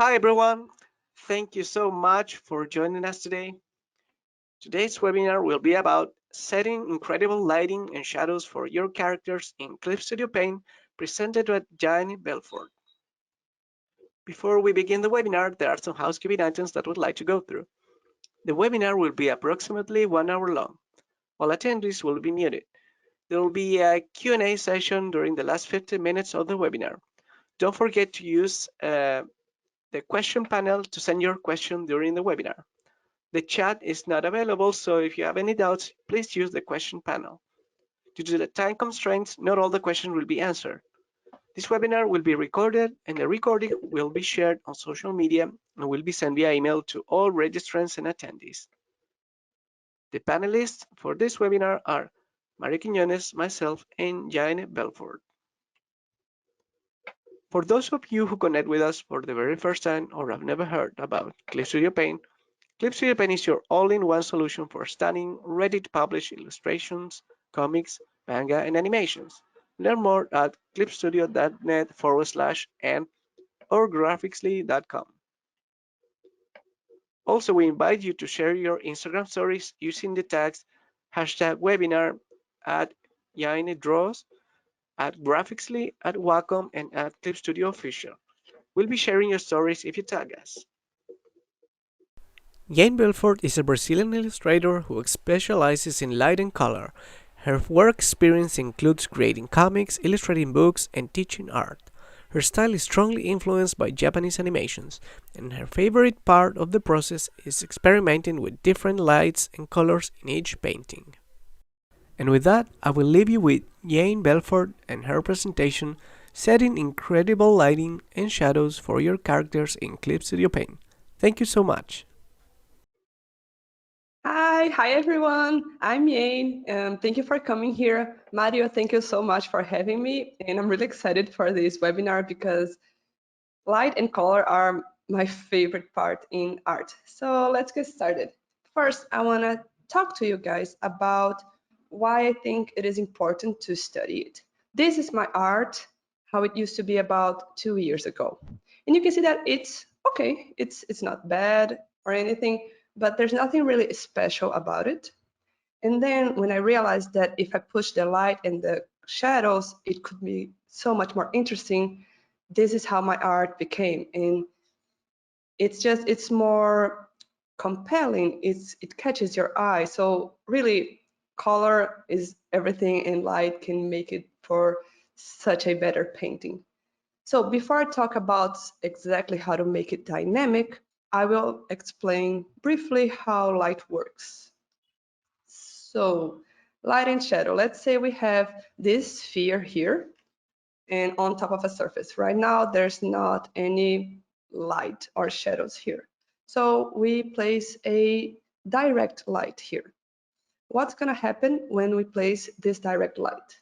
Hi everyone, thank you so much for joining us today. Today's webinar will be about setting incredible lighting and shadows for your characters in Clip Studio Paint, presented by Yaine Belfort. Before we begin the webinar, there are some housekeeping items that we'd like to go through. The webinar will be approximately 1 hour long. All attendees will be muted. There will be a Q&A session during the last 15 minutes of the webinar. Don't forget to use the question panel to send your question during the webinar. The chat is not available, so if you have any doubts, please use the question panel. Due to the time constraints, not all the questions will be answered. This webinar will be recorded, and the recording will be shared on social media and will be sent via email to all registrants and attendees. The panelists for this webinar are Maria Quiñones, myself, and Yaine Belfort. For those of you who connect with us for the very first time or have never heard about Clip Studio Paint, Clip Studio Paint is your all-in-one solution for stunning, ready-to-publish illustrations, comics, manga, and animations. Learn more at clipstudio.net/and or graphicsly.com. Also, we invite you to share your Instagram stories using the tags #webinar at Yaine Draws, at Graphicsly, at Wacom, and at Clip Studio Official. We'll be sharing your stories if you tag us. Yaine Belfort is a Brazilian illustrator who specializes in light and color. Her work experience includes creating comics, illustrating books, and teaching art. Her style is strongly influenced by Japanese animations, and her favorite part of the process is experimenting with different lights and colors in each painting. And with that, I will leave you with Yaine Belfort and her presentation, setting incredible lighting and shadows for your characters in Clip Studio Paint. Thank you so much. Hi everyone. I'm Yaine. Thank you for coming here. Mario, thank you so much for having me. And I'm really excited for this webinar because light and color are my favorite part in art. So let's get started. First, I want to talk to you guys about why I think it is important to study it. This is my art, how it used to be about 2 years ago. And you can see that it's okay. It's not bad or anything, but there's nothing really special about it. And then when I realized that if I push the light and the shadows, it could be so much more interesting. This is how my art became. And it's more compelling. It catches your eye. So really color is everything and light can make it for such a better painting. So before I talk about exactly how to make it dynamic, I will explain briefly how light works. So light and shadow, let's say we have this sphere here and on top of a surface. Right now, there's not any light or shadows here. So we place a direct light here. What's gonna happen when we place this direct light?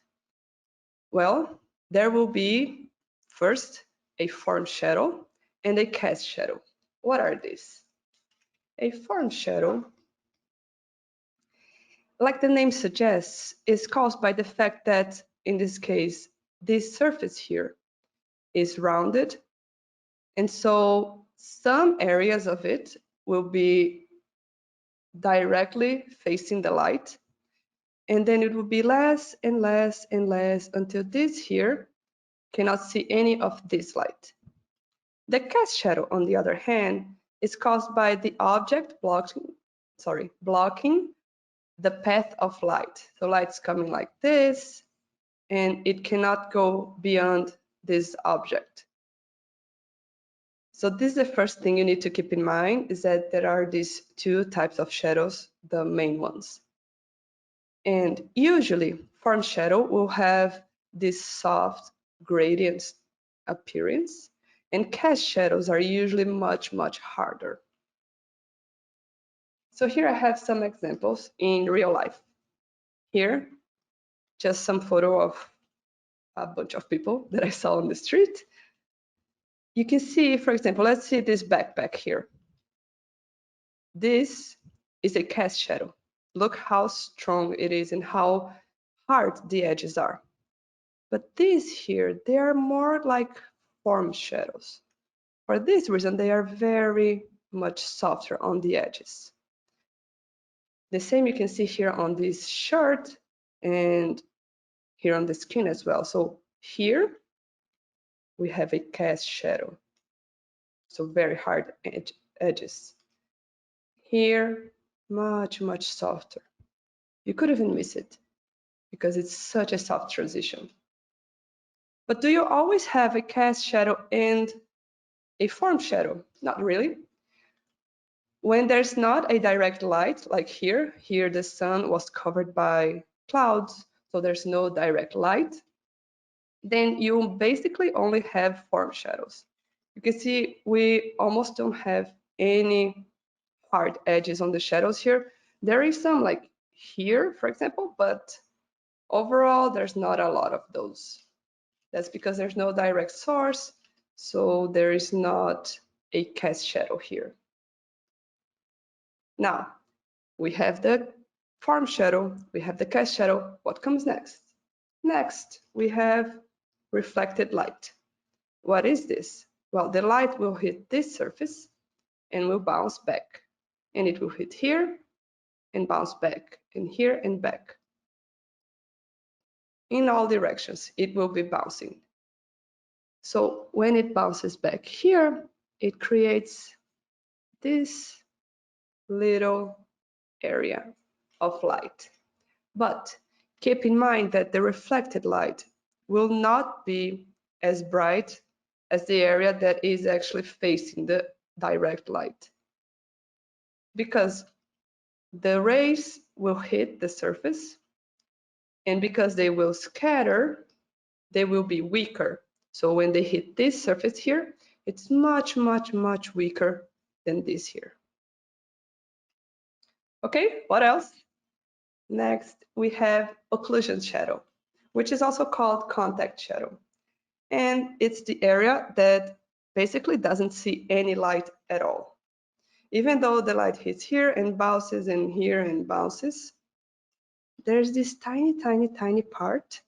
Well, there will be first a form shadow and a cast shadow. What are these? A form shadow, like the name suggests, is caused by the fact that, in this case, this surface here is rounded, and so some areas of it will be directly facing the light, and then it will be less and less and less until this here cannot see any of this light. The cast shadow, on the other hand, is caused by the object blocking the path of light. So light's coming like this, and it cannot go beyond this object. So this is the first thing you need to keep in mind, is that there are these two types of shadows, the main ones. And usually form shadow will have this soft gradient appearance, and cast shadows are usually much, much harder. So here I have some examples in real life. Here, just some photo of a bunch of people that I saw on the street. You can see, for example, let's see this backpack here. This is a cast shadow. Look how strong it is and how hard the edges are. But these here, they are more like form shadows. For this reason, they are very much softer on the edges. The same you can see here on this shirt and here on the skin as well. So here we have a cast shadow, so very hard edges. Here, much, much softer. You could even miss it because it's such a soft transition. But do you always have a cast shadow and a form shadow? Not really. When there's not a direct light, like here the sun was covered by clouds, so there's no direct light, then you basically only have form shadows. You can see we almost don't have any hard edges on the shadows here. There is some like here, for example, but overall there's not a lot of those. That's because there's no direct source, so there is not a cast shadow here. Now, we have the form shadow, we have the cast shadow. What comes next? Next, we have reflected light. What is this? Well, the light will hit this surface and will bounce back. And it will hit here and bounce back, and here and back. In all directions, it will be bouncing. So when it bounces back here, it creates this little area of light. But keep in mind that the reflected light will not be as bright as the area that is actually facing the direct light, because the rays will hit the surface, and because they will scatter, they will be weaker. So when they hit this surface here, it's much, much, much weaker than this here. Okay, what else? Next, we have occlusion shadow, which is also called contact shadow. And it's the area that basically doesn't see any light at all. Even though the light hits here and bounces and here and bounces, there's this tiny, tiny, tiny part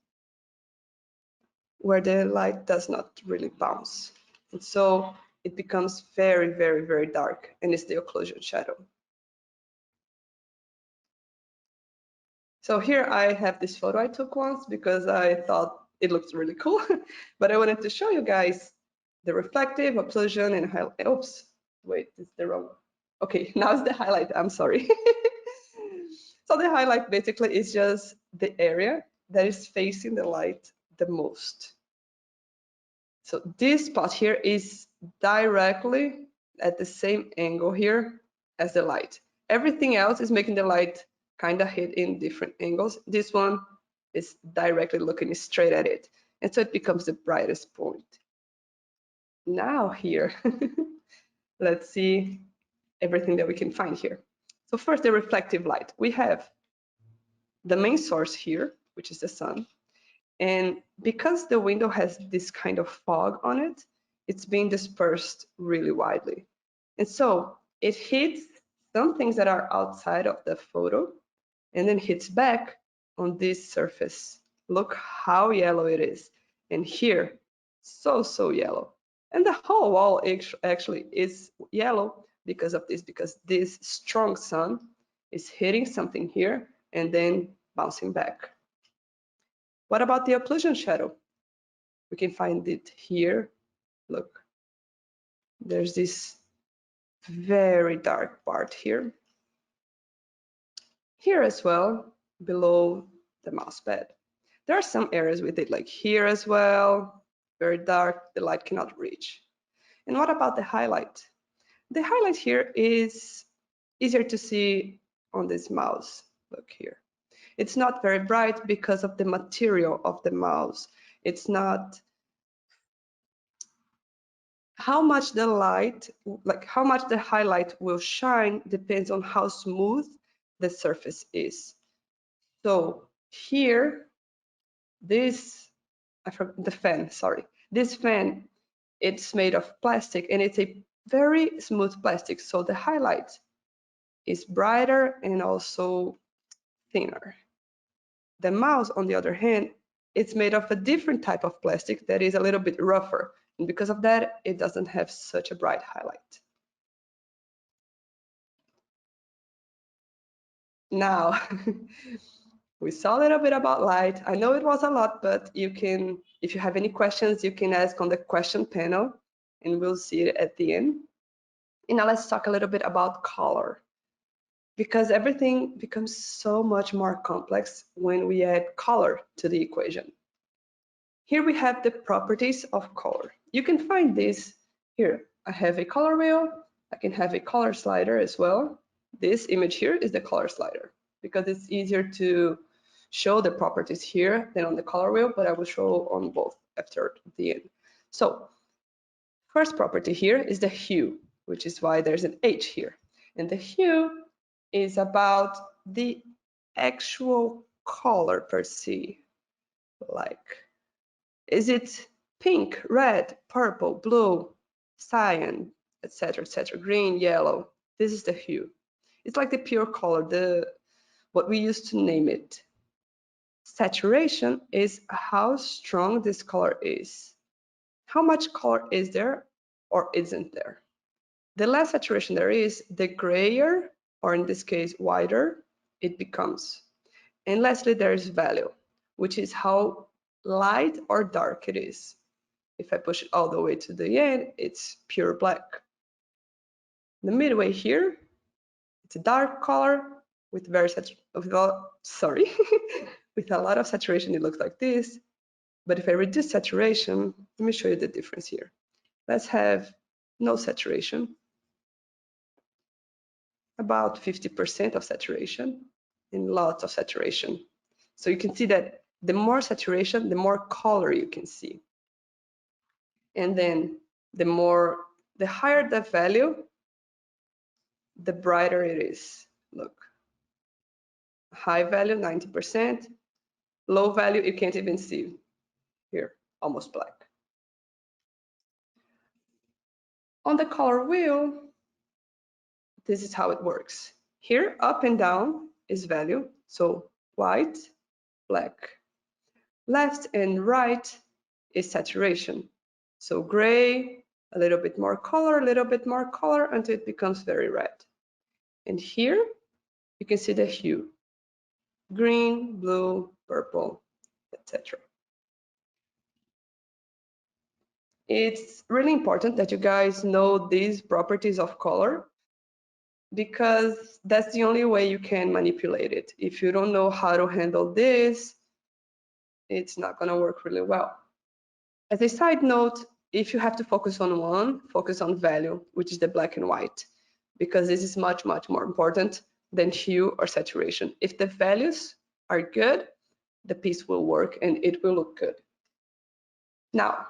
where the light does not really bounce. And so it becomes very, very, very dark, and it's the occlusion shadow. So here I have this photo I took once because I thought it looked really cool, but I wanted to show you guys the reflective, occlusion, and highlight. Oops, wait, it's the wrong. Okay, now it's the highlight, I'm sorry. So the highlight basically is just the area that is facing the light the most. So this spot here is directly at the same angle here as the light. Everything else is making the light kind of hit in different angles. This one is directly looking straight at it. And so it becomes the brightest point. Now here, let's see everything that we can find here. So first, the reflective light. We have the main source here, which is the sun. And because the window has this kind of fog on it, it's being dispersed really widely. And so it hits some things that are outside of the photo and then hits back on this surface. Look how yellow it is. And here, so, so yellow. And the whole wall actually is yellow because of this, because this strong sun is hitting something here and then bouncing back. What about the occlusion shadow? We can find it here. Look, there's this very dark part here. Here as well, below the mouse pad. There are some areas with it, like here as well, very dark, the light cannot reach. And what about the highlight? The highlight here is easier to see on this mouse. Look here. It's not very bright because of the material of the mouse. It's not how much the light, like how much the highlight will shine depends on how smooth the surface is. So here, this, I forgot the fan, sorry. This fan, it's made of plastic and it's a very smooth plastic. So the highlight is brighter and also thinner. The mouse, on the other hand, it's made of a different type of plastic that is a little bit rougher And because of that, it doesn't have such a bright highlight. Now, we saw a little bit about light. I know it was a lot, but you can, if you have any questions, you can ask on the question panel, and we'll see it at the end. And now let's talk a little bit about color, because everything becomes so much more complex when we add color to the equation. Here we have the properties of color. You can find this here. I have a color wheel. I can have a color slider as well. This image here is the color slider because it's easier to show the properties here than on the color wheel, but I will show on both after the end. So first property here is the hue, which is why there's an H here. And the hue is about the actual color per se, like is it pink, red, purple, blue, cyan, etc., green, yellow? This is the hue. It's like the pure color, what we used to name it. Saturation is how strong this color is. How much color is there or isn't there? The less saturation there is, the grayer, or in this case, whiter, it becomes. And lastly, there is value, which is how light or dark it is. If I push it all the way to the end, it's pure black. The midway here, it's a dark color with very with a lot of saturation. It looks like this. But if I reduce saturation, let me show you the difference here. Let's have no saturation, about 50% of saturation, and lots of saturation. So you can see that the more saturation, the more color you can see. And then the higher the value, the brighter it is. Look, high value, 90%, low value, you can't even see here, almost black. On the color wheel, this is how it works. Here, up and down is value, so white, black. Left and right is saturation. So gray, a little bit more color, a little bit more color until it becomes very red. And here you can see the hue, green, blue, purple, etc. It's really important that you guys know these properties of color because that's the only way you can manipulate it. If you don't know how to handle this, it's not going to work really well. As a side note, if you have to focus on one, focus on value, which is the black and white, because this is much, much more important than hue or saturation. If the values are good, the piece will work and it will look good. Now,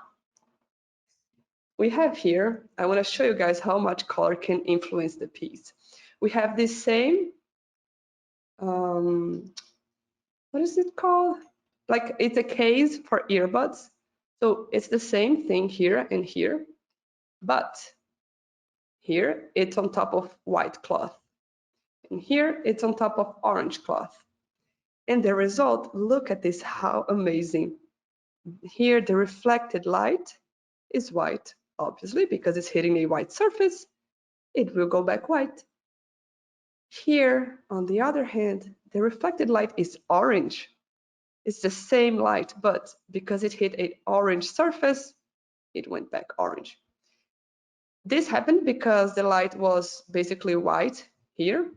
we have here, I want to show you guys how much color can influence the piece. We have this same, what is it called? Like it's a case for earbuds. So it's the same thing here and here, but here it's on top of white cloth. And here it's on top of orange cloth. And the result, look at this, how amazing. Here the reflected light is white, obviously, because it's hitting a white surface, it will go back white. Here, on the other hand, the reflected light is orange. It's the same light, but because it hit an orange surface, it went back orange. This happened because the light was basically white here.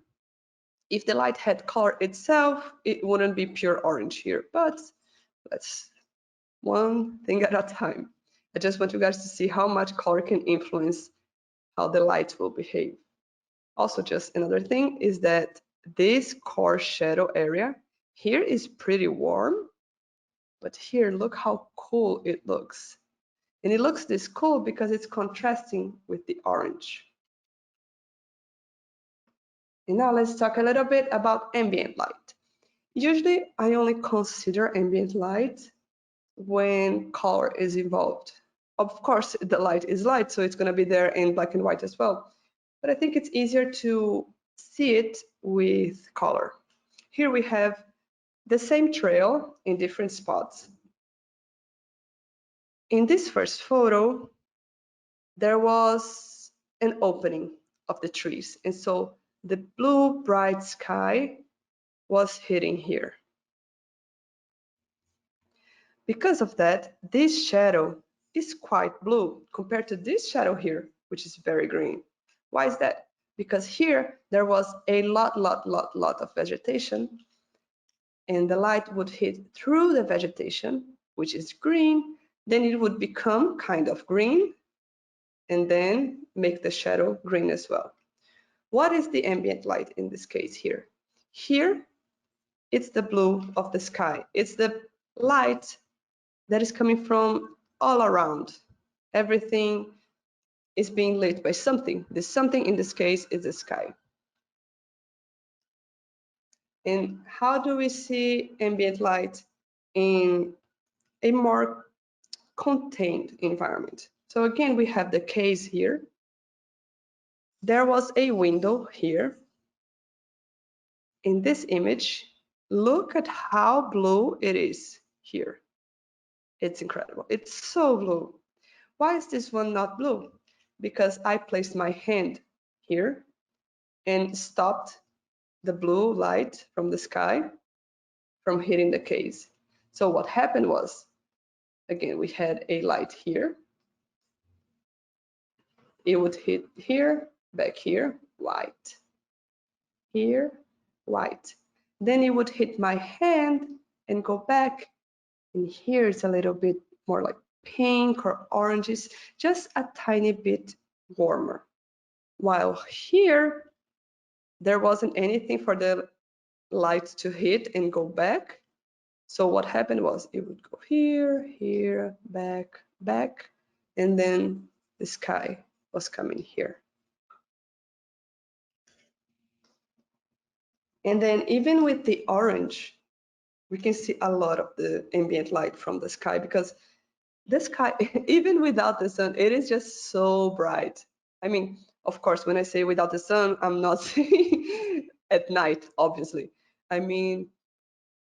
If the light had color itself, it wouldn't be pure orange here, but let's one thing at a time. I just want you guys to see how much color can influence how the light will behave. Also, just another thing is that this core shadow area here is pretty warm, but here, look how cool it looks. And it looks this cool because it's contrasting with the orange. And now let's talk a little bit about ambient light. Usually, I only consider ambient light when color is involved. Of course, the light is light, so it's going to be there in black and white as well. But I think it's easier to see it with color. Here we have the same trail in different spots. In this first photo, there was an opening of the trees. And so the blue bright sky was hitting here. Because of that, this shadow is quite blue compared to this shadow here, which is very green. Why is that? Because here there was a lot of vegetation, and the light would hit through the vegetation, which is green, then it would become kind of green, and then make the shadow green as well. What is the ambient light in this case here? Here, it's the blue of the sky. It's the light that is coming from all around. Everything is being lit by something. The something in this case is the sky. And how do we see ambient light in a more contained environment? So again, we have the case here. There was a window here. In this image, look at how blue it is here. It's incredible. It's so blue. Why is this one not blue? Because I placed my hand here and stopped the blue light from the sky from hitting the case. So what happened was, again, we had a light here. It would hit here, back here, white. Here, white. Then it would hit my hand and go back. And here it's a little bit more like pink or oranges, just a tiny bit warmer. While here, there wasn't anything for the light to hit and go back. So what happened was it would go here, here, back, back, and then the sky was coming here. And then even with the orange, we can see a lot of the ambient light from the sky because the sky, even without the sun, it is just so bright. I mean, of course, when I say without the sun, I'm not saying at night, obviously. I mean,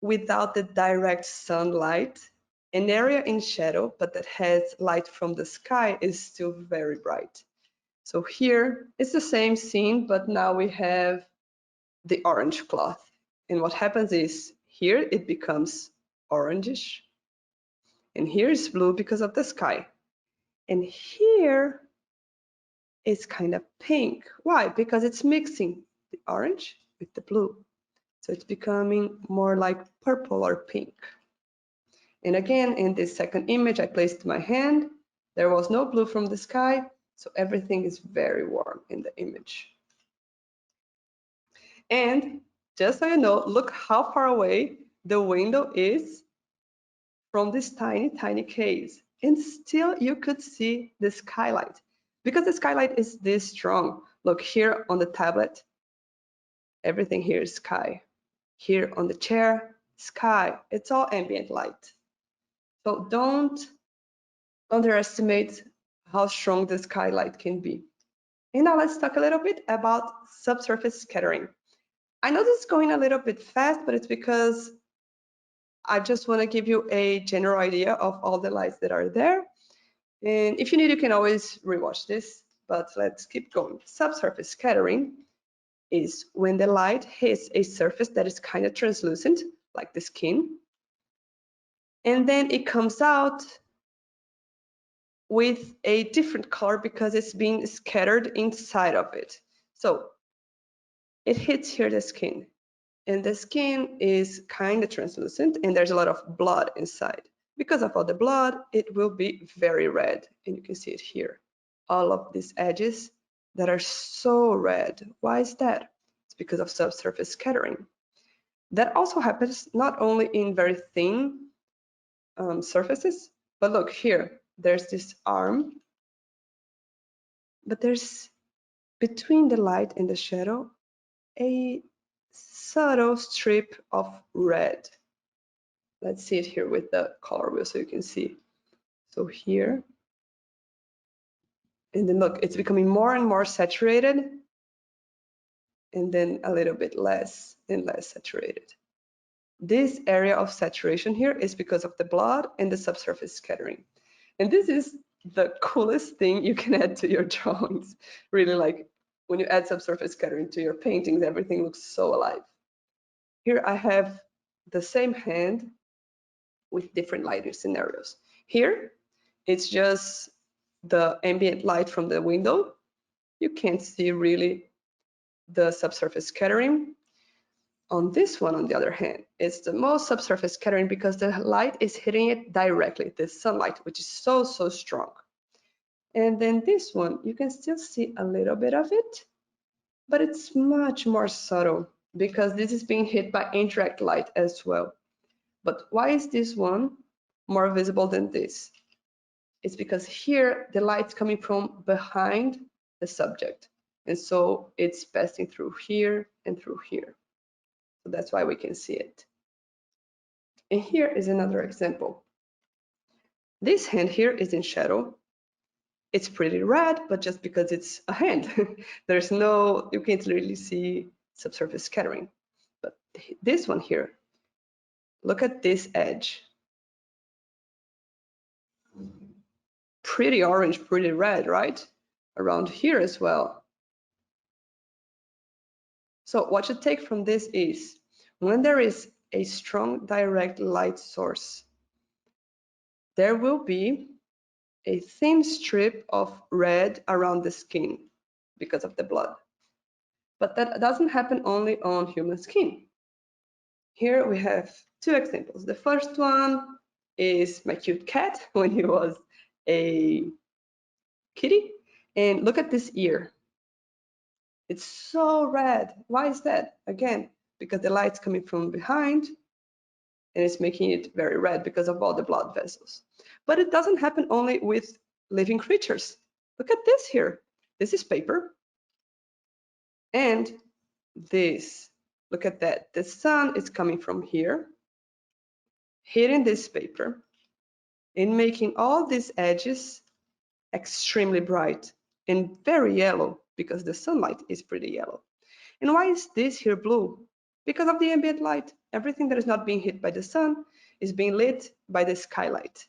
without the direct sunlight, an area in shadow, but that has light from the sky is still very bright. So here it's the same scene, but now we have the orange cloth. And what happens is here it becomes orangish, and here is blue because of the sky. And here it's kind of pink. Why? Because it's mixing the orange with the blue. So it's becoming more like purple or pink. And again, in this second image, I placed my hand. There was no blue from the sky, so everything is very warm in the image. And just so you know, look how far away the window is from this tiny case. And still you could see the skylight because the skylight is this strong. Look here on the tablet, everything here is sky. Here on the chair, sky. It's all ambient light. So don't underestimate how strong the skylight can be. And now let's talk a little bit about subsurface scattering. I know this is going a little bit fast, but it's because I just want to give you a general idea of all the lights that are there. And if you need, you can always rewatch this, but let's keep going. Subsurface scattering is when the light hits a surface that is kind of translucent, like the skin, and then it comes out with a different color because it's being scattered inside of it. So it hits here the skin, and the skin is kind of translucent and there's a lot of blood inside. Because of all the blood, it will be very red, and you can see it here. All of these edges that are so red. Why is that? It's because of subsurface scattering. That also happens not only in very thin surfaces, but look here, there's this arm, but there's between the light and the shadow a subtle strip of red. Let's see it here with the color wheel so you can see. So here, and then look, it's becoming more and more saturated, and then a little bit less and less saturated. This area of saturation here is because of the blood and the subsurface scattering. And this is the coolest thing you can add to your drawings. Really, like when you add subsurface scattering to your paintings, everything looks so alive. Here I have the same hand with different lighting scenarios. Here, it's just the ambient light from the window. You can't see really the subsurface scattering. On this one, on the other hand, it's the most subsurface scattering because the light is hitting it directly, the sunlight, which is so, so strong. And then this one, you can still see a little bit of it, but it's much more subtle because this is being hit by indirect light as well. But why is this one more visible than this? It's because here the light's coming from behind the subject. And so it's passing through here and through here. So that's why we can see it. And here is another example. This hand here is in shadow. It's pretty red, but just because it's a hand, there's no, you can't really see subsurface scattering. But this one here, look at this edge. Pretty orange, pretty red, right? Around here as well. So what you take from this is when there is a strong direct light source, there will be a thin strip of red around the skin because of the blood. But that doesn't happen only on human skin. Here we have two examples. The first one is my cute cat when he was a kitty. And look at this ear. It's so red. Why is that? Again, because the light's coming from behind and it's making it very red because of all the blood vessels. But it doesn't happen only with living creatures. Look at this here. This is paper. And this, look at that. The sun is coming from here, hitting this paper and making all these edges extremely bright and very yellow because the sunlight is pretty yellow. And why is this here blue? Because of the ambient light. Everything that is not being hit by the sun is being lit by the skylight.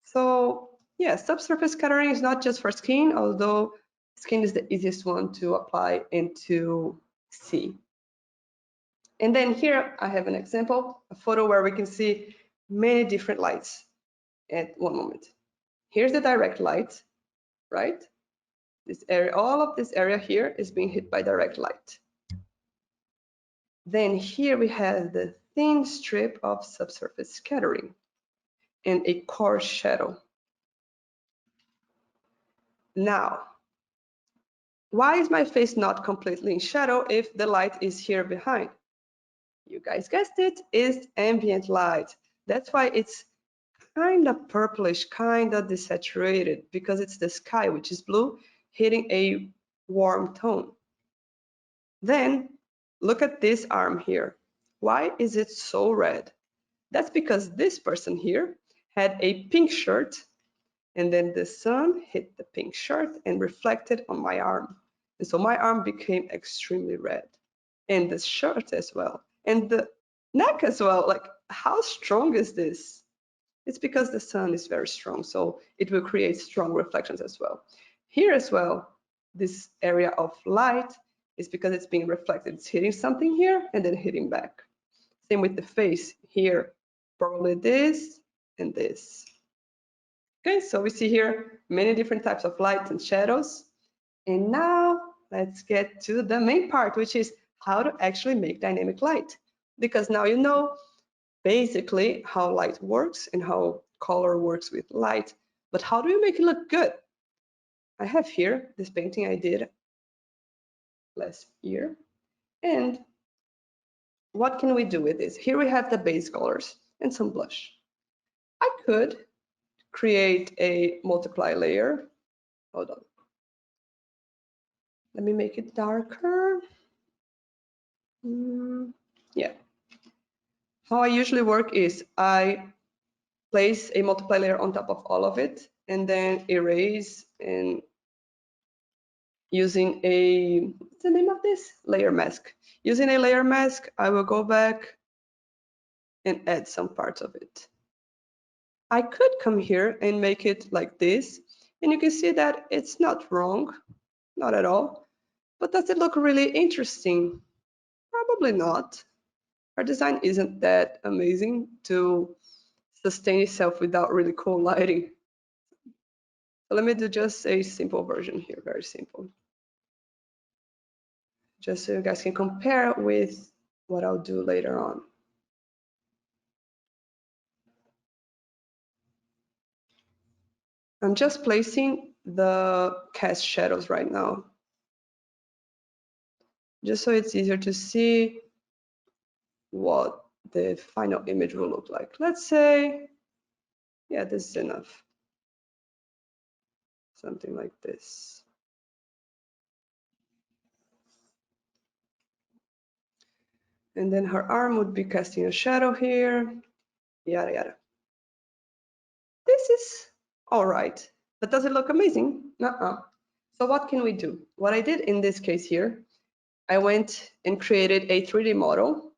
So yeah, subsurface scattering is not just for skin, although skin is the easiest one to apply and to see. And then here I have an example, a photo where we can see many different lights at one moment. Here's the direct light, right? This area, all of this area here is being hit by direct light. Then here we have the thin strip of subsurface scattering and a core shadow. Now, why is my face not completely in shadow if the light is here behind? You guys guessed it, is ambient light. That's why it's kind of purplish, kind of desaturated, because it's the sky, which is blue, hitting a warm tone. Then look at this arm here. Why is it so red? That's because this person here had a pink shirt, and then the sun hit the pink shirt and reflected on my arm. And so my arm became extremely red, and the shirt as well, and the neck as well. Like, how strong is this? It's because the sun is very strong, so it will create strong reflections as well. Here as well, this area of light is because it's being reflected. It's hitting something here and then hitting back. Same with the face here, probably this and this. Okay, so we see here many different types of lights and shadows. And now let's get to the main part, which is how to actually make dynamic light. Because now you know basically how light works and how color works with light, but how do you make it look good? I have here this painting I did last year, and what can we do with this? Here we have the base colors and some blush. I could create a multiply layer. Hold on. Let me make it darker. Yeah. How I usually work is I place a multiply layer on top of all of it and then erase, and using a, what's the name of this? Layer mask. Using a layer mask, I will go back and add some parts of it. I could come here and make it like this, and you can see that it's not wrong, not at all. But does it look really interesting? Probably not. Our design isn't that amazing to sustain itself without really cool lighting. So let me do just a simple version here, very simple. Just so you guys can compare with what I'll do later on. I'm just placing the cast shadows right now, just so it's easier to see what the final image will look like. Let's say, yeah, this is enough. Something like this. And then her arm would be casting a shadow here, yada, yada. This is all right, but does it look amazing? Uh-uh. So what can we do? What I did in this case here, I went and created a 3D model.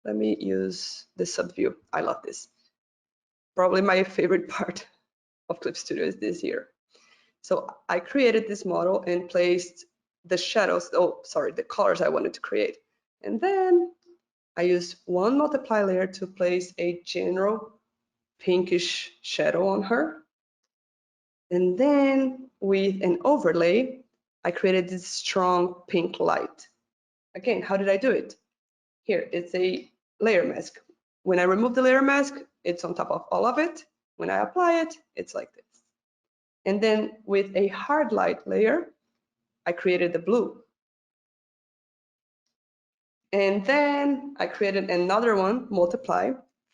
Let me use the subview. I love this. Probably my favorite part of Clip Studio is this here. So I created this model and placed the shadows, oh, sorry, the colors I wanted to create. And then I used one multiply layer to place a general pinkish shadow on her. And then with an overlay, I created this strong pink light. Again, how did I do it? Here, it's a layer mask. When I remove the layer mask, it's on top of all of it. When I apply it, it's like this. And then with a hard light layer, I created the blue. And then I created another one, multiply,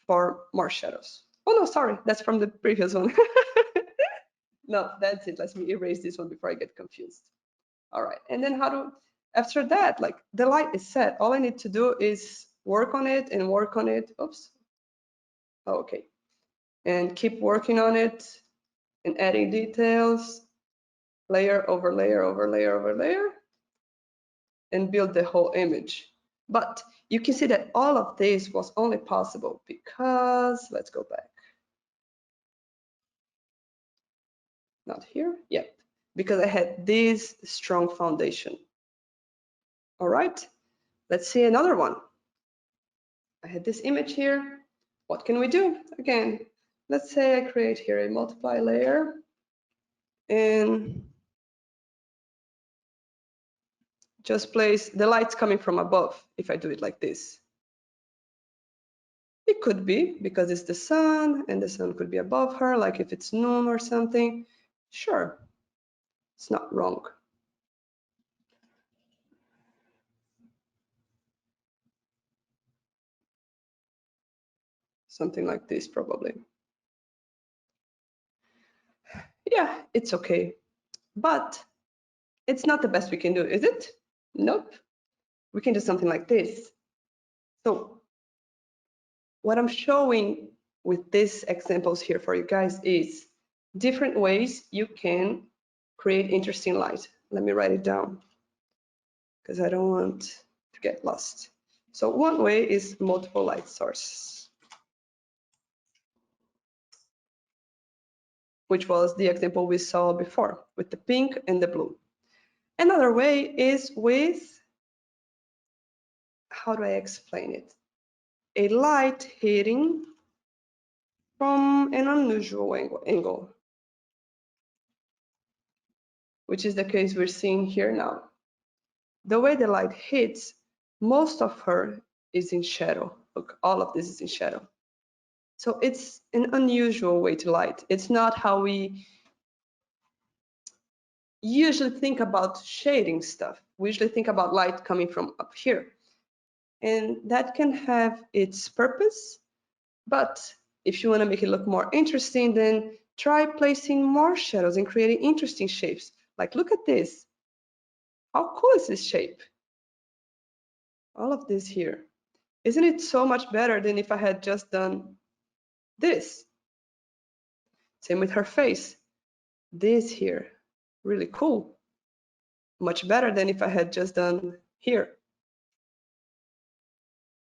for more shadows. Oh no, sorry, that's from the previous one. No, that's it. Let me erase this one before I get confused. All right, and then after that, like the light is set. All I need to do is work on it and work on it. Oops. Oh, okay. And keep working on it and adding details, layer over layer over layer over layer, and build the whole image. But you can see that all of this was only possible because, let's go back. Not here, yep, because I had this strong foundation. All right, let's see another one. I had this image here. What can we do? Again, let's say I create here a multiply layer and just place the lights coming from above if I do it like this. It could be because it's the sun and the sun could be above her, like if it's noon or something. Sure, it's not wrong. Something like this probably. Yeah, it's okay. But it's not the best we can do, is it? Nope. We can do something like this. So what I'm showing with these examples here for you guys is different ways you can create interesting light. Let me write it down because I don't want to get lost. So one way is multiple light sources, which was the example we saw before with the pink and the blue. Another way is with, how do I explain it? A light hitting from an unusual angle, which is the case we're seeing here now. The way the light hits, most of her is in shadow. Look, all of this is in shadow. So it's an unusual way to light. It's not how we usually think about shading stuff. We usually think about light coming from up here. And that can have its purpose, but if you want to make it look more interesting, then try placing more shadows and creating interesting shapes. Like, look at this. How cool is this shape? All of this here. Isn't it so much better than if I had just done this? Same with her face. This here, really cool. Much better than if I had just done here.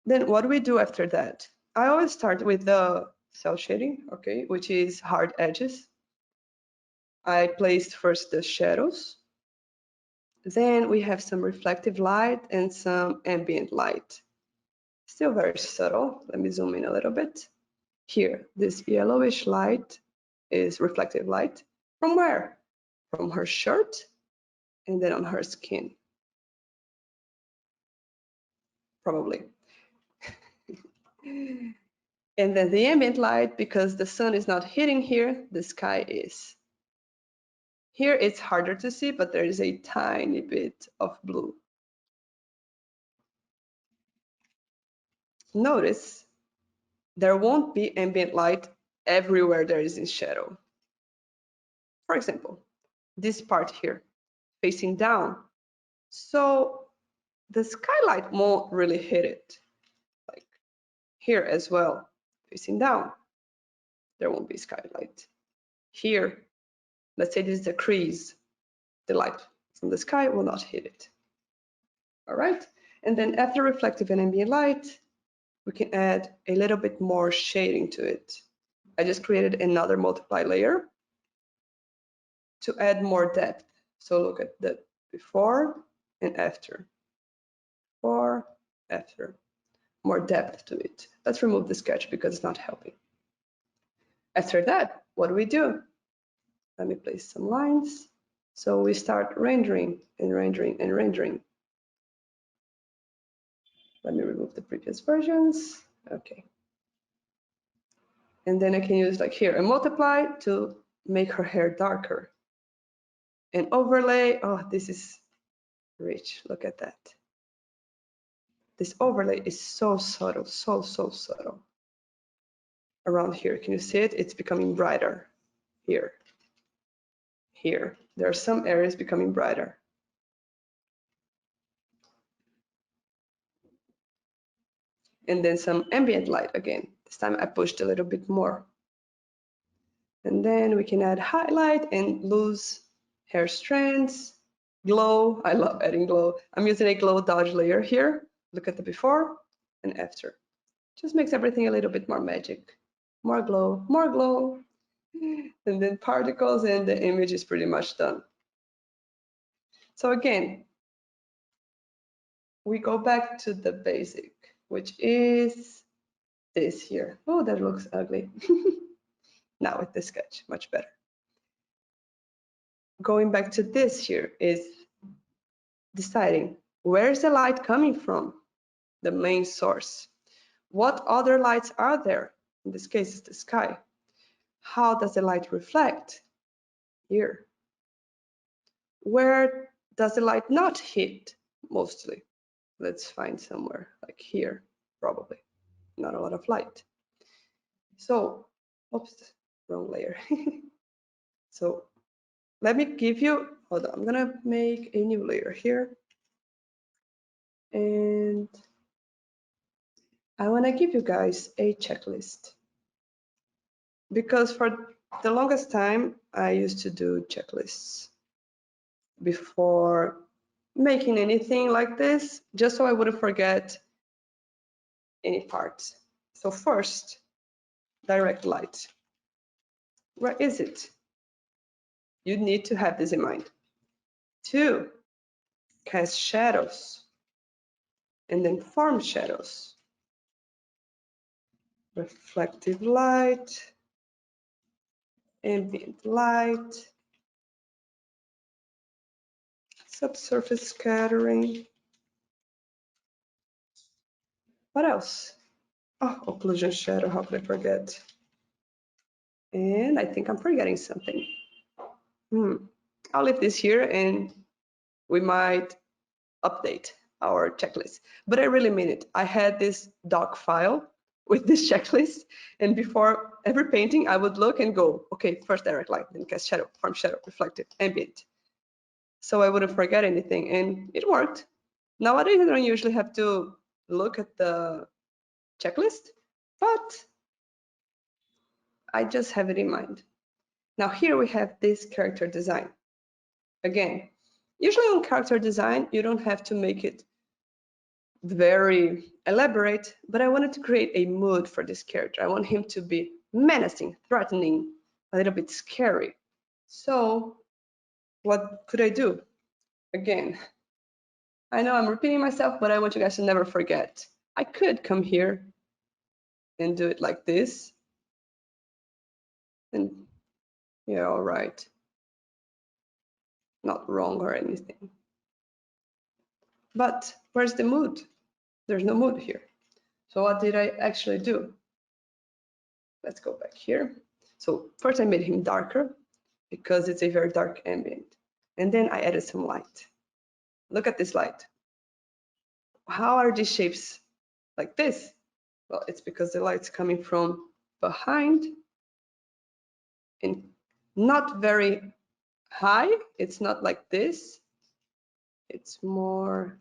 Then what do we do after that? I always start with the cell shading, okay, which is hard edges. I placed first the shadows. Then we have some reflective light and some ambient light. Still very subtle. Let me zoom in a little bit. Here, this yellowish light is reflective light. From where? From her shirt and then on her skin. Probably. And then the ambient light, because the sun is not hitting here, the sky is. Here it's harder to see, but there is a tiny bit of blue. Notice there won't be ambient light everywhere there is in shadow. For example, this part here, facing down. So the skylight won't really hit it. Like here as well, facing down, there won't be skylight. Here, let's say this is a crease, the light from the sky will not hit it. All right, and then after reflective and ambient light, we can add a little bit more shading to it. I just created another multiply layer to add more depth. So look at the before and after. Before, after. More depth to it. Let's remove the sketch because it's not helping. After that, what do we do? Let me place some lines. So we start rendering and rendering and rendering. Let me remove the previous versions. Okay. And then I can use like here a multiply to make her hair darker. An overlay, oh, this is rich. Look at that. This overlay is so subtle, so subtle. Around here, can you see it? It's becoming brighter. Here. Here. There are some areas becoming brighter. And then some ambient light again. This time I pushed a little bit more. And then we can add highlight and loose hair strands. Glow, I love adding glow. I'm using a glow dodge layer here. Look at the before and after. Just makes everything a little bit more magic. More glow, more glow. And then particles and the image is pretty much done. So again, we go back to the basic, which is this here. Oh, that looks ugly. Now with the sketch, much better. Going back to this here is deciding where is the light coming from, the main source. What other lights are there? In this case, it's the sky. How does the light reflect? Here. Where does the light not hit mostly? Let's find somewhere like here, probably. Not a lot of light. So, oops, wrong layer. So let me give you, hold on, I'm gonna make a new layer here. And I wanna give you guys a checklist. Because for the longest time, I used to do checklists before making anything like this, just so I wouldn't forget any parts. So first, direct light. Where is it? You need to have this in mind. 2, cast shadows, and then form shadows. Reflective light, ambient light, subsurface scattering. What else? Oh, occlusion shadow, how could I forget? And I think I'm forgetting something. I'll leave this here and we might update our checklist. But I really mean it. I had this doc file with this checklist, and before every painting, I would look and go, okay, first direct light, then cast shadow, form shadow, reflective, ambient. So I wouldn't forget anything, and it worked. Nowadays, I don't usually have to look at the checklist, but I just have it in mind. Now here we have this character design. Again, usually on character design, you don't have to make it very elaborate, but I wanted to create a mood for this character. I want him to be menacing, threatening, a little bit scary. So what could I do? Again, I know I'm repeating myself, but I want you guys to never forget. I could come here and do it like this. And yeah, all right. Not wrong or anything. But where's the mood? There's no mood here. So what did I actually do? Let's go back here. So first I made him darker because it's a very dark ambient. And then I added some light. Look at this light. How are these shapes like this? Well, it's because the light's coming from behind and not very high. It's not like this. It's more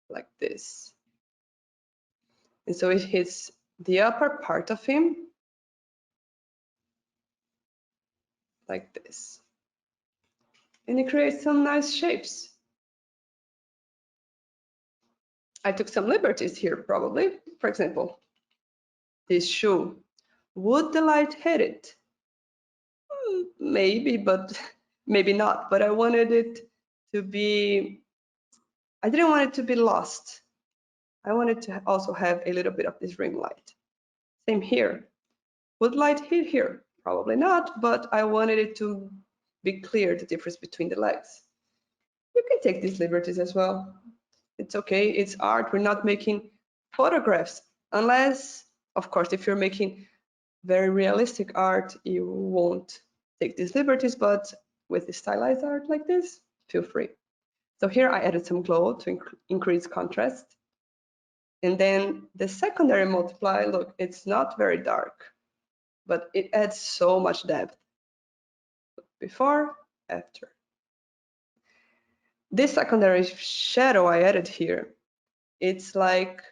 like this. And so it hits the upper part of him like this. And it creates some nice shapes. I took some liberties here, probably. For example, this shoe. Would the light hit it? Maybe, but maybe not. But I wanted it to be, I didn't want it to be lost. I wanted to also have a little bit of this rim light. Same here. Would light hit here? Probably not, but I wanted it to be clear, the difference between the legs. You can take these liberties as well. It's okay, it's art. We're not making photographs, unless, of course, if you're making very realistic art, you won't take these liberties, but with the stylized art like this, feel free. So here I added some glow to increase contrast. And then the secondary multiply, look, it's not very dark, but it adds so much depth. Before, after. This secondary shadow I added here, it's like,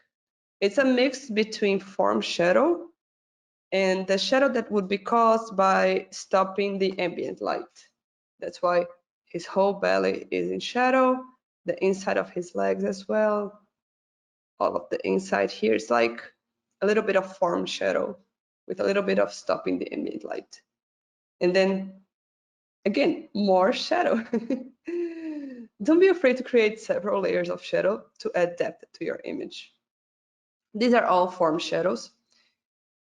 it's a mix between form shadow and the shadow that would be caused by stopping the ambient light. That's why his whole belly is in shadow, the inside of his legs as well, all of the inside here is like a little bit of form shadow with a little bit of stopping the ambient light. And then again, more shadow. Don't be afraid to create several layers of shadow to add depth to your image. These are all form shadows.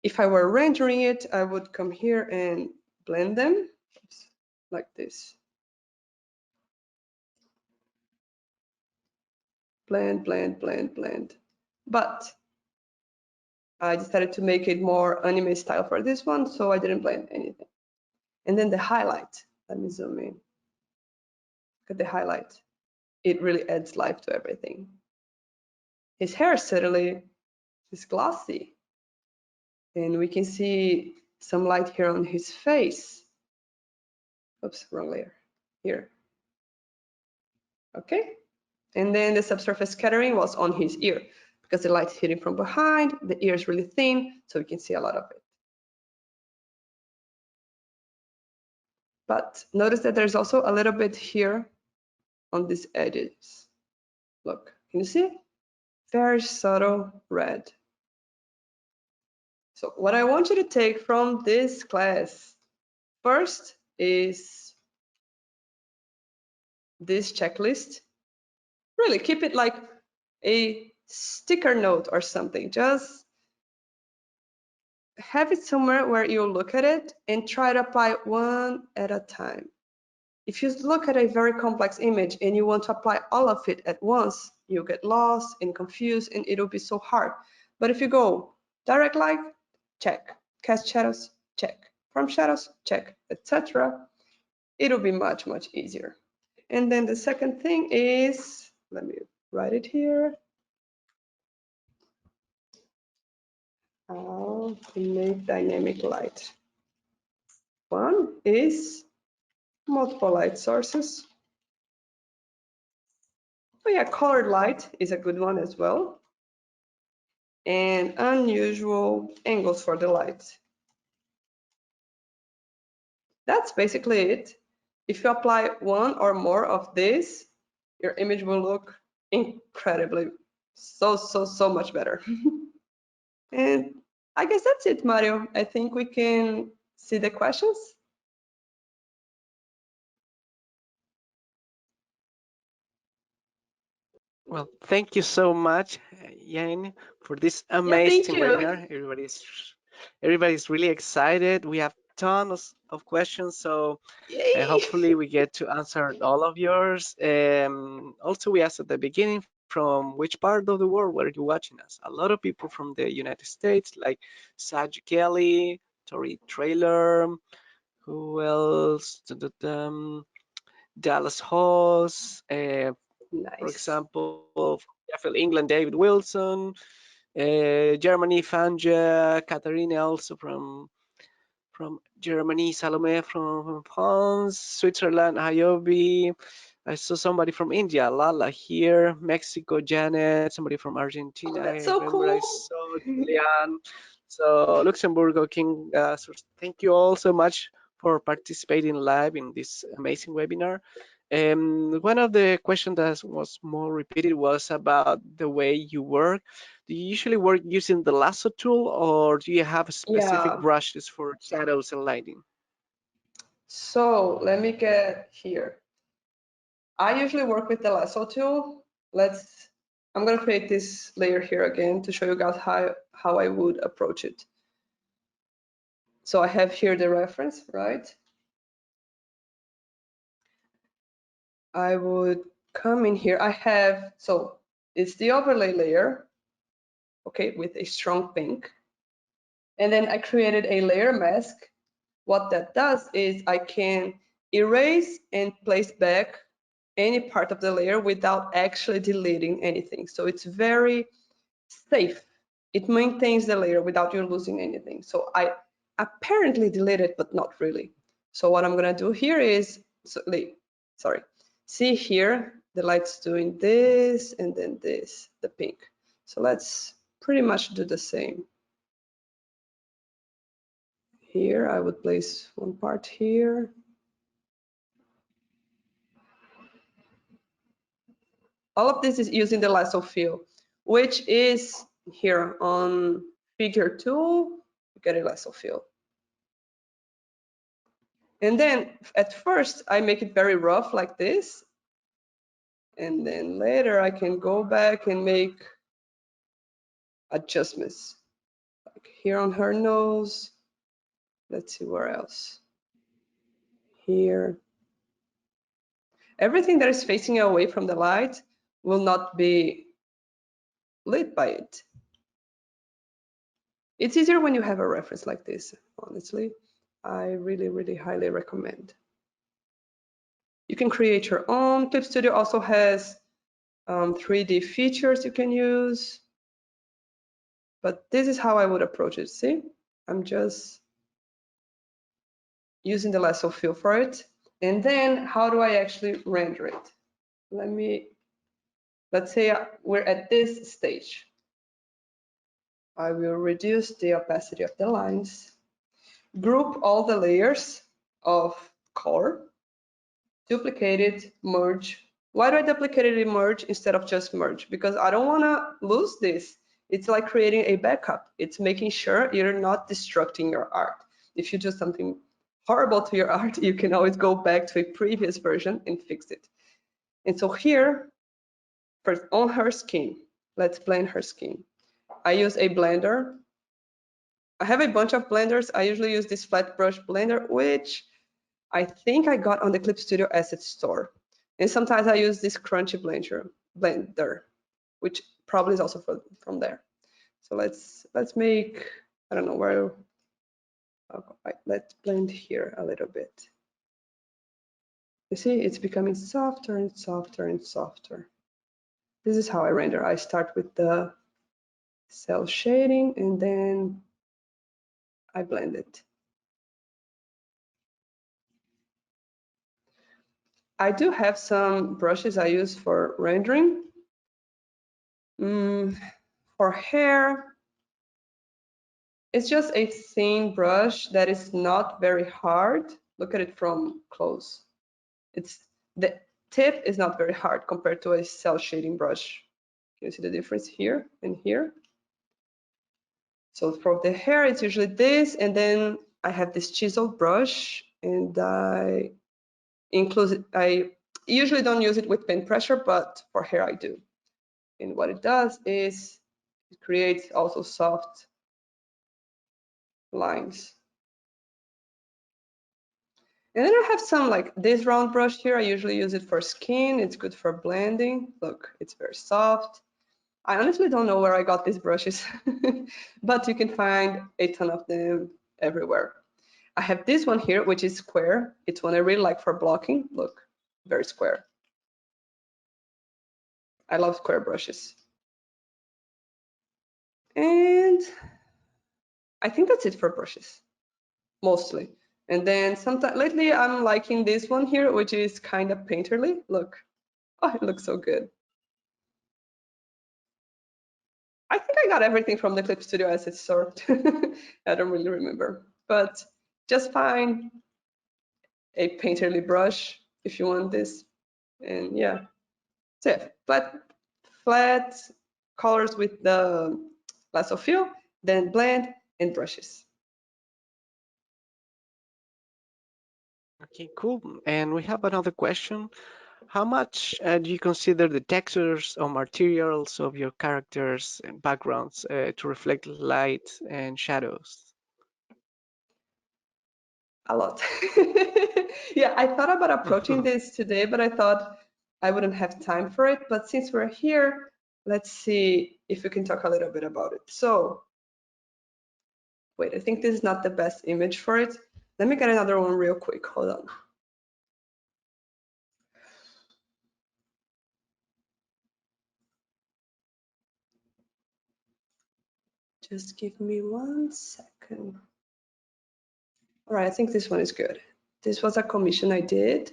If I were rendering it, I would come here and blend them. Oops, like this. Blend, blend, blend, blend. But I decided to make it more anime style for this one, so I didn't blend anything. And then the highlight. Let me zoom in. Look at the highlight. It really adds life to everything. His hair certainly is glossy. And we can see some light here on his face. Oops, wrong layer. Here. Okay. And then the subsurface scattering was on his ear because the light's hitting from behind, the ear is really thin, so we can see a lot of it. But notice that there's also a little bit here on these edges. Look, can you see? Very subtle red. So what I want you to take from this class first is this checklist. Really keep it like a sticker note or something. Just have it somewhere where you look at it and try to apply one at a time. If you look at a very complex image and you want to apply all of it at once, you'll get lost and confused and it'll be so hard. But if you go direct light, check. Cast shadows, check. Form shadows, check, etc. It'll be much, much easier. And then the second thing is, let me write it here. How to make dynamic light. One is multiple light sources. Oh yeah, colored light is a good one as well. And unusual angles for the light. That's basically it. If you apply one or more of this, your image will look incredibly, so much better. And I guess that's it, Mario. I think we can see the questions. Well, thank you so much, Yaine, for this Yeah, thank amazing you. webinar. Everybody's really excited. We have tons of questions, so Yay! hopefully we get to answer all of yours. Also, we asked at the beginning from which part of the world were you watching us? A lot of people from the United States, like Saj Kelly, Tori Trailer, who else? Dallas Hoss, for Nice. example, from Sheffield, England, David Wilson, Germany, Fanja, Katharina, also from Germany, Salome from France, Switzerland, Ayobi. I saw somebody from India, Lala here, Mexico, Janet, somebody from Argentina. Oh, I that's so remember I cool. saw Julian. So Luxembourg, King. So thank you all so much for participating live in this amazing webinar. One of the questions that was more repeated was about the way you work. Do you usually work using the lasso tool, or do you have specific Yeah. brushes for shadows and lighting? So let me get here. I usually work with the lasso tool. I'm gonna create this layer here again to show you guys how I would approach it. So I have here the reference, right? I would come in here. So it's the overlay layer, okay, with a strong pink. And then I created a layer mask. What that does is I can erase and place back any part of the layer without actually deleting anything. So it's very safe. It maintains the layer without you losing anything. So I apparently deleted, but not really. So what I'm gonna do here is, sorry, see here, the light's doing this and then this, the pink. So let's pretty much do the same. Here, I would place one part here. All of this is using the lasso fill, which is here on figure 2, you get a lasso fill. And then at first I make it very rough like this. And then later I can go back and make adjustments. Like here on her nose. Let's see where else. Here. Everything that is facing away from the light will not be lit by it. It's easier when you have a reference like this, honestly. I really, really highly recommend. You can create your own. Clip Studio also has 3D features you can use. But this is how I would approach it. See, I'm just using the lasso fill for it. And then how do I actually render it? Let's say we're at this stage. I will reduce the opacity of the lines, group all the layers of color, duplicate it, merge. Why do I duplicate it and merge instead of just merge? Because I don't want to lose this. It's like creating a backup. It's making sure you're not destructing your art. If you do something horrible to your art, you can always go back to a previous version and fix it. And so here, first on her skin, let's blend her skin. I use a blender. I have a bunch of blenders. I usually use this flat brush blender, which I think I got on the Clip Studio Asset Store. And sometimes I use this crunchy blender, which probably is also from there. So let's make, I don't know where, right, let's blend here a little bit. You see, it's becoming softer and softer and softer. This is how I render. I start with the cell shading and then I blend it. I do have some brushes I use for rendering. For hair, it's just a thin brush that is not very hard. Look at it from close. The tip is not very hard compared to a cell shading brush. Can you see the difference here and here? So for the hair, it's usually this, and then I have this chisel brush, and I usually don't use it with pen pressure, but for hair I do. And what it does is it creates also soft lines. And then I have some like this round brush here. I usually use it for skin. It's good for blending. Look, it's very soft. I honestly don't know where I got these brushes, but you can find a ton of them everywhere. I have this one here, which is square. It's one I really like for blocking. Look, very square. I love square brushes. And I think that's it for brushes, mostly. And then sometimes lately I'm liking this one here, which is kind of painterly. Look, oh, it looks so good. I think I got everything from the Clip Studio as it's served. I don't really remember, but just find a painterly brush if you want this. And yeah, so yeah, flat colors with the lasso fill, then blend and brushes. Okay, cool. And we have another question. How much do you consider the textures or materials of your characters and backgrounds to reflect light and shadows? A lot. Yeah, I thought about approaching this today, but I thought I wouldn't have time for it. But since we're here, let's see if we can talk a little bit about it. So, wait, I think this is not the best image for it. Let me get another one real quick. Hold on. Just give me 1 second. All right, I think this one is good. This was a commission I did,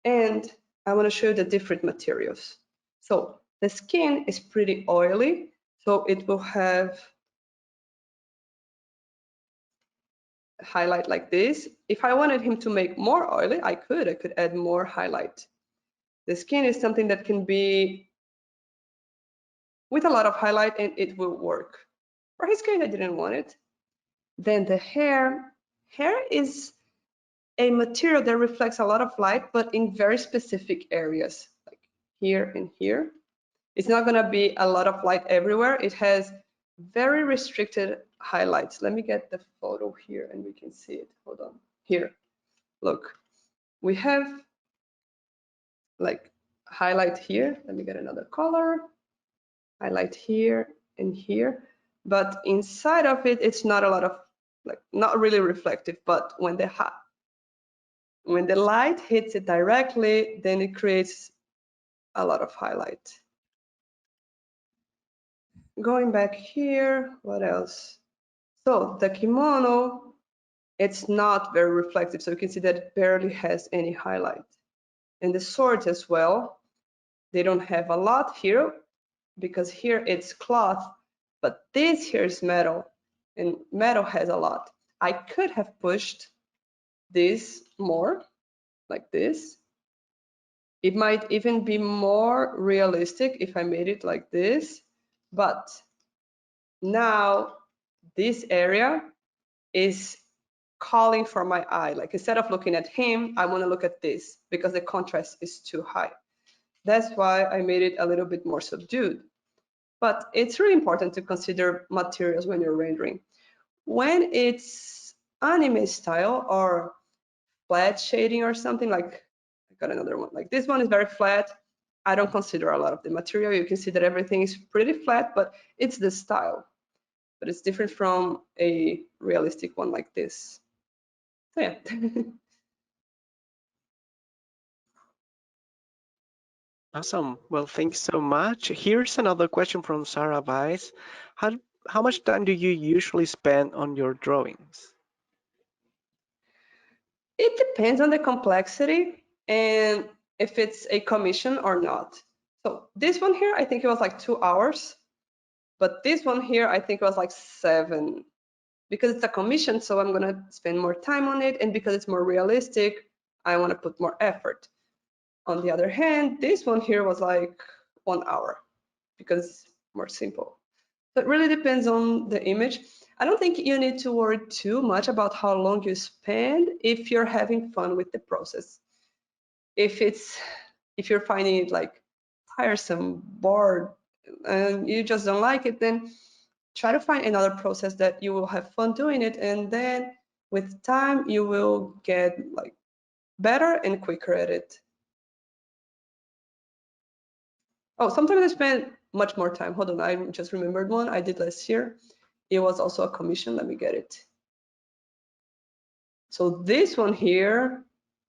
and I want to show you the different materials. So the skin is pretty oily, so it will have highlight like this. If I wanted him to make more oily, I could add more highlight. The skin is something that can be with a lot of highlight and it will work. For his case, I didn't want it. Then the hair is a material that reflects a lot of light, but in very specific areas, like here and here. It's not gonna be a lot of light everywhere. It has very restricted highlights. Let me get the photo here and we can see it. Hold on. Here, look. We have like highlight here. Let me get another color. Highlight here and here. But inside of it, it's not a lot of, like, not really reflective. But when the light hits it directly, then it creates a lot of highlight. Going back here, what else? So the kimono, it's not very reflective. So you can see that it barely has any highlight. And the swords as well, they don't have a lot here because here it's cloth, but this here is metal and metal has a lot. I could have pushed this more like this. It might even be more realistic if I made it like this, but now this area is calling for my eye. Like instead of looking at him, I want to look at this because the contrast is too high. That's why I made it a little bit more subdued. But it's really important to consider materials when you're rendering. When it's anime style or flat shading or something, like I got another one, like this one is very flat. I don't consider a lot of the material. You can see that everything is pretty flat, but it's the style. But it's different from a realistic one like this. So yeah. Awesome. Well, thanks so much. Here's another question from Sarah Weiss. How, how much time do you usually spend on your drawings? It depends on the complexity and if it's a commission or not. So this one here, I think it was like 2 hours, but this one here, I think it was like 7 because it's a commission. So I'm gonna spend more time on it, and because it's more realistic, I want to put more effort. On the other hand, this one here was like 1 hour because it's more simple. So it really depends on the image. I don't think you need to worry too much about how long you spend if you're having fun with the process. If it's if you're finding it like tiresome, bored, and you just don't like it, then try to find another process that you will have fun doing it, and then with time you will get like better and quicker at it. Oh, sometimes I spend much more time. Hold on, I just remembered one I did last year. It was also a commission. Let me get it. So this one here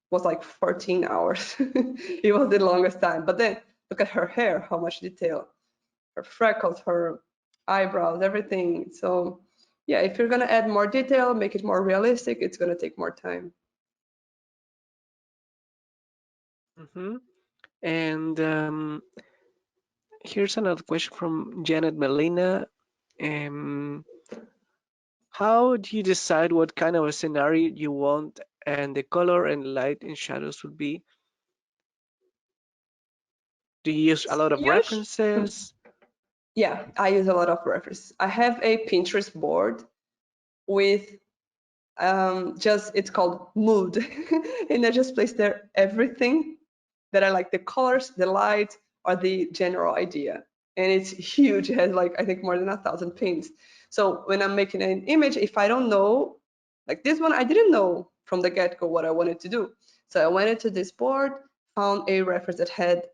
was like 14 hours. It was the longest time. But then look at her hair, how much detail, her freckles, her eyebrows, everything. So yeah, if you're gonna add more detail, make it more realistic, it's gonna take more time. Mm-hmm. And here's another question from Janet Melina. Um, how do you decide what kind of a scenario you want and the color and light and shadows would be? Do you use a lot of Usually, references? yeah, I use a lot of references. I have a Pinterest board with just it's called mood, and I just place there everything that I like, the colors, the light, or the general idea. And it's huge. It has like I think more than 1,000 pins. So when I'm making an image, if I don't know, like this one, I didn't know from the get-go what I wanted to do. So I went into this board, found a reference that had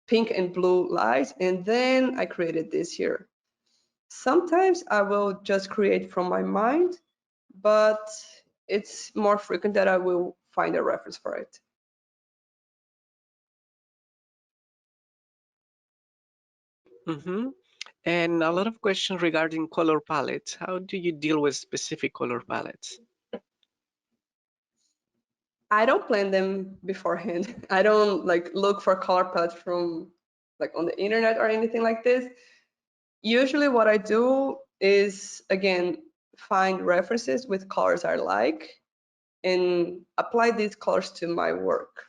pink and blue lights, and then I created this here. Sometimes I will just create from my mind, but it's more frequent that I will find a reference for it. Mm-hmm. And a lot of questions regarding color palettes. How do you deal with specific color palettes? I don't plan them beforehand. I don't like look for color palettes from like on the internet or anything like this. Usually what I do is again find references with colors I like and apply these colors to my work.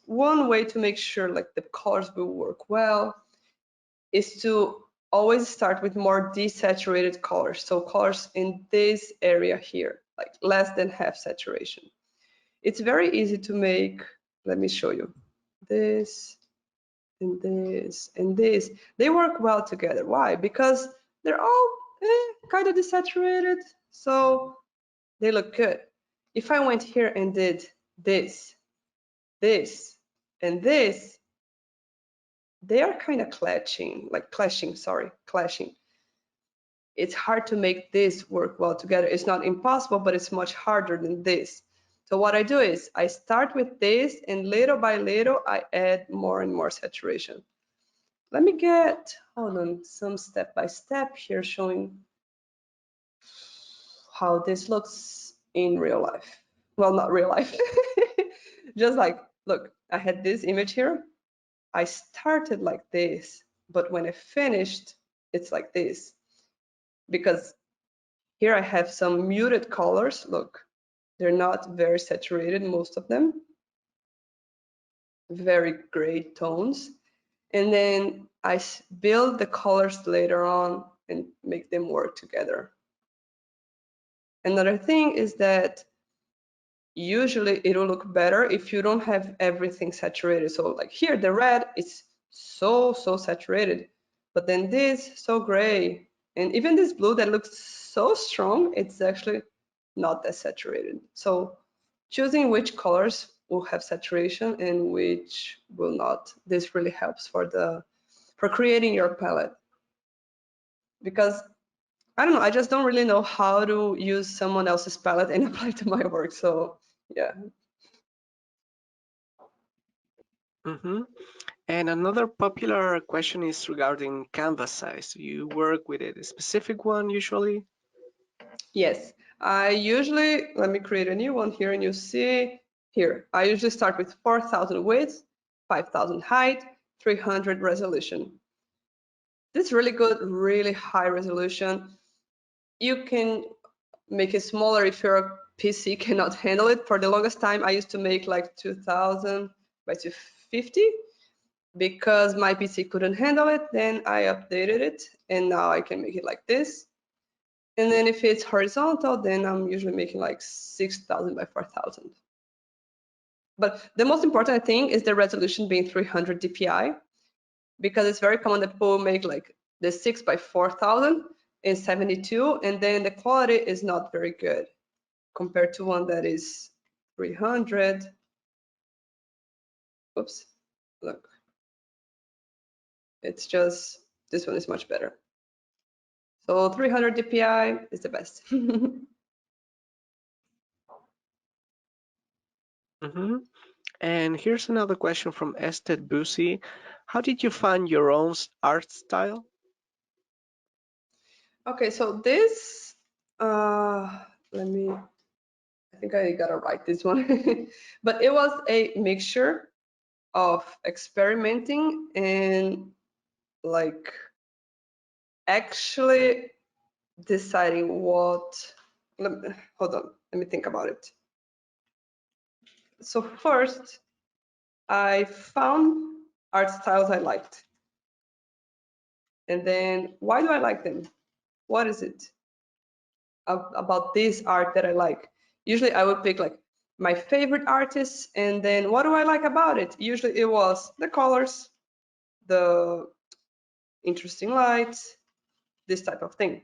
One way to make sure like the colors will work well is to always start with more desaturated colors. So colors in this area here, like less than half saturation. It's very easy to make. Let me show you. This and this and this. They work well together. Why? Because they're all kind of desaturated, so they look good. If I went here and did this, this, and this, they are kind of clashing. It's hard to make this work well together. It's not impossible, but it's much harder than this. So what I do is I start with this and little by little I add more and more saturation. Let me get, hold on, some step by step here showing how this looks in real life. Well, not real life. Just like, look, I had this image here. I started like this, but when I finished, it's like this. Because here I have some muted colors. Look, they're not very saturated, most of them, very gray tones. And then I build the colors later on and make them work together. Another thing is that usually it will look better if you don't have everything saturated. So like here, the red is so saturated, but then this so gray. And even this blue that looks so strong, it's actually not that saturated. So choosing which colors will have saturation and which will not, this really helps for creating your palette. Because I don't know, I just don't really know how to use someone else's palette and apply to my work. So yeah. Mm-hmm. And another popular question is regarding canvas size. You work with a specific one usually? Yes, I usually, let me create a new one here and you see here, I usually start with 4,000 width, 5,000 height, 300 resolution. This is really good, really high resolution. You can make it smaller if your PC cannot handle it. For the longest time, I used to make like 2,000 by 250. because my PC couldn't handle it, then I updated it, and now I can make it like this. And then if it's horizontal, then I'm usually making like 6,000 by 4,000. But the most important thing is the resolution being 300 dpi, because it's very common that people make like the 6 by 4,000 in 72, and then the quality is not very good compared to one that is 300. Oops, look, it's just, this one is much better. So 300 dpi is the best. Hmm. And here's another question from Ested Busi. How did you find your own art style? Okay, so this, let me, I think I gotta write this one. But it was a mixture of experimenting and like actually deciding what, hold on, let me think about it. So first, I found art styles I liked. And then why do I like them? What is it about this art that I like? Usually I would pick like my favorite artists, and then what do I like about it? Usually it was the colors, the interesting lights, this type of thing.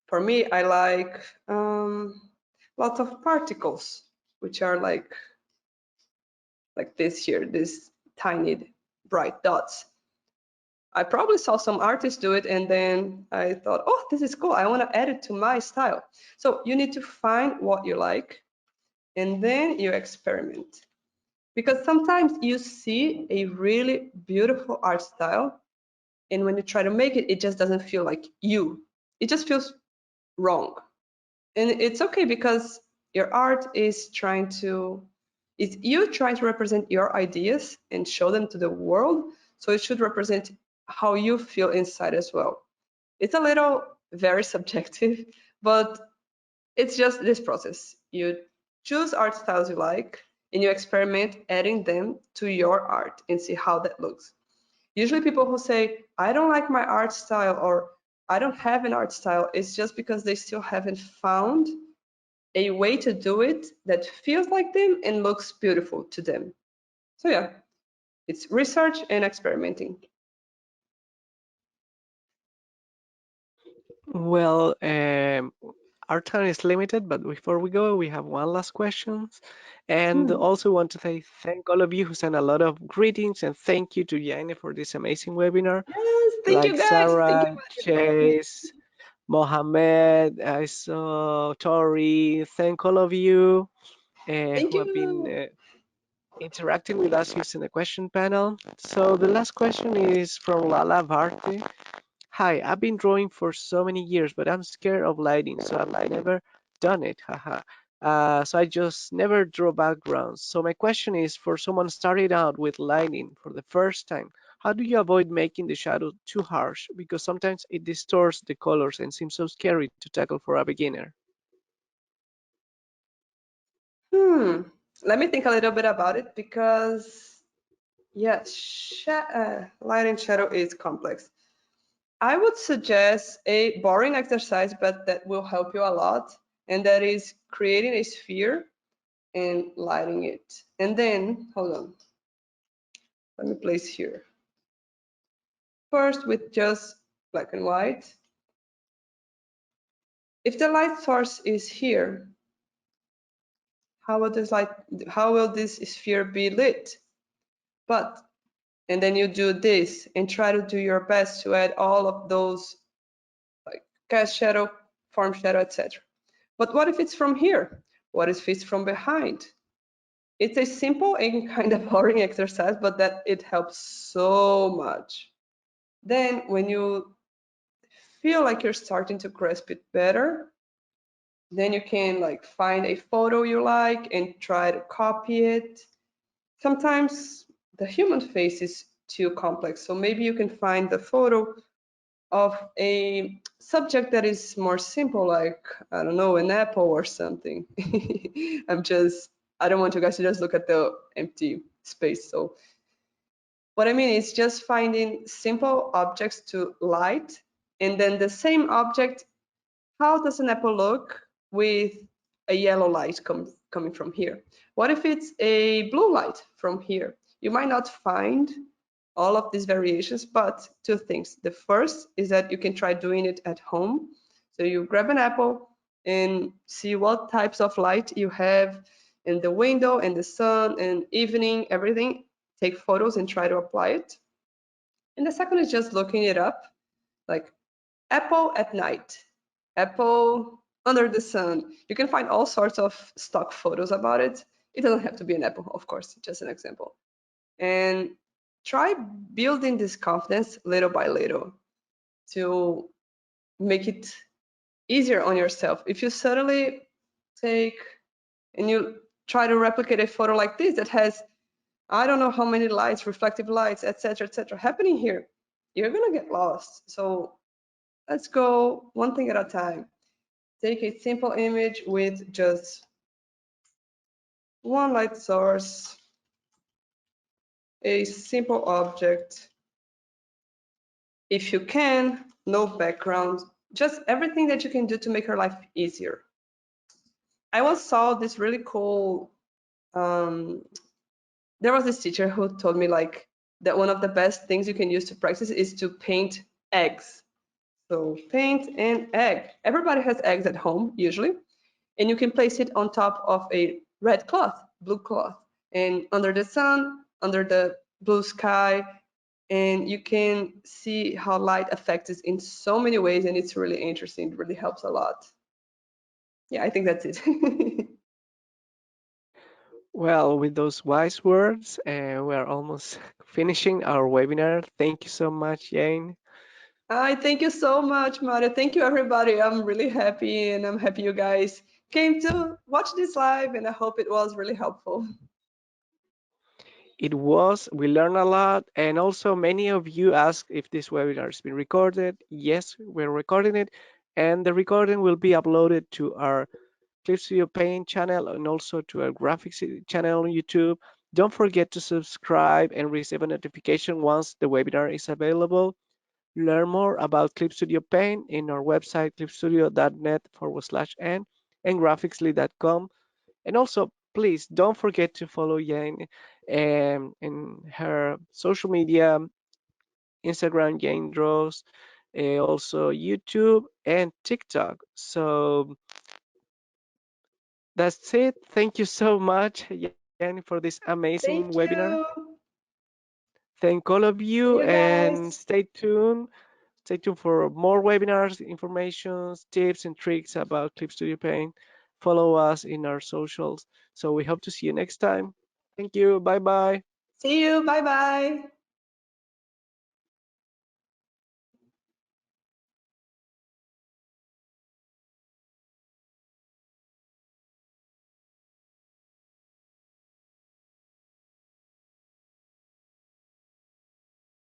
For me, I like lots of particles, which are like this here, these tiny bright dots. I probably saw some artists do it, and then I thought, oh, this is cool. I want to add it to my style. So you need to find what you like, and then you experiment. Because sometimes you see a really beautiful art style, and when you try to make it, it just doesn't feel like you. It just feels wrong. And it's okay, because your art is is you trying to represent your ideas and show them to the world. So it should represent how you feel inside as well. It's a little very subjective, but it's just this process. You choose art styles you like, and you experiment adding them to your art and see how that looks. Usually people who say, I don't like my art style, or I don't have an art style, it's just because they still haven't found a way to do it that feels like them and looks beautiful to them. So yeah, it's research and experimenting. Well, our time is limited, but before we go, we have one last question. And Hmm. also want to say thank all of you who sent a lot of greetings, and thank you to Yaine for this amazing webinar. Yes, thank you Like guys. Thank you, Sarah, Mario. Chase, Mohammed, I saw Tori. Thank all of you Thank who have been you. interacting with us using the question panel. So the last question is from Lala Bharti. Hi, I've been drawing for so many years, but I'm scared of lighting, so I've never done it. Haha. So I just never draw backgrounds. So my question is, for someone starting out with lighting for the first time, how do you avoid making the shadow too harsh? Because sometimes it distorts the colors and seems so scary to tackle for a beginner. Hmm. Let me think a little bit about it, because yes, light and shadow is complex. I would suggest a boring exercise, but that will help you a lot, and that is creating a sphere and lighting it. And then, hold on, let me place here. First, with just black and white. If the light source is here, how will this light, how will this sphere be lit? But, and then you do this and try to do your best to add all of those, like cast shadow, form shadow, etc. But what if it's from here? What if it's from behind? It's a simple and kind of boring exercise, but that it helps so much. Then when you feel like you're starting to grasp it better, then you can like find a photo you like and try to copy it. Sometimes the human face is too complex, so maybe you can find the photo of a subject that is more simple, like, I don't know, an apple or something. I don't want you guys to just look at the empty space. So What I mean is just finding simple objects to light, and then the same object, how does an apple look with a yellow light coming from here? What if it's a blue light from here? You might not find all of these variations, but two things. The first is that you can try doing it at home. So you grab an apple and see what types of light you have in the window and the sun and evening, everything. Take photos and try to apply it. And the second is just looking it up, like apple at night, apple under the sun. You can find all sorts of stock photos about it. It doesn't have to be an apple, of course, just an example. And try building this confidence little by little to make it easier on yourself. If you suddenly take and you try to replicate a photo like this that has, I don't know how many lights, reflective lights, etc., happening here, you're gonna get lost. So let's go one thing at a time. Take a simple image with just one light source, a simple object. If you can, no background, just everything that you can do to make your life easier. I once saw this really cool, um, there was this teacher who told me like that one of the best things you can use to practice is to paint eggs. So paint an egg. Everybody has eggs at home usually, and you can place it on top of a red cloth, blue cloth, and under the sun, under the blue sky, and you can see how light affects it in so many ways, and it's really interesting. It really helps a lot. Yeah, I think that's it. Well, with those wise words, we're almost finishing our webinar. Thank you so much, Yaine. I thank you so much, Mario. Thank you, everybody. I'm really happy, and I'm happy you guys came to watch this live, and I hope it was really helpful. It was, we learned a lot, and also many of you asked if this webinar has been recorded. Yes, we're recording it, and the recording will be uploaded to our Clip Studio Paint channel and also to our graphics channel on YouTube. Don't forget to subscribe and receive a notification once the webinar is available. Learn more about Clip Studio Paint in our website, clipstudio.net/n and graphicsly.com. And also, please don't forget to follow Yaine in her social media, Instagram, Yaine Draws, also YouTube and TikTok. So that's it. Thank you so much, Yaine, for this amazing Thank webinar. you. Thank all of See you you and guys. stay tuned. Stay tuned for more webinars, information, tips, and tricks about Clip Studio Paint. Follow us in our socials. So we hope to see you next time. Thank you. Bye bye. See you. Bye bye.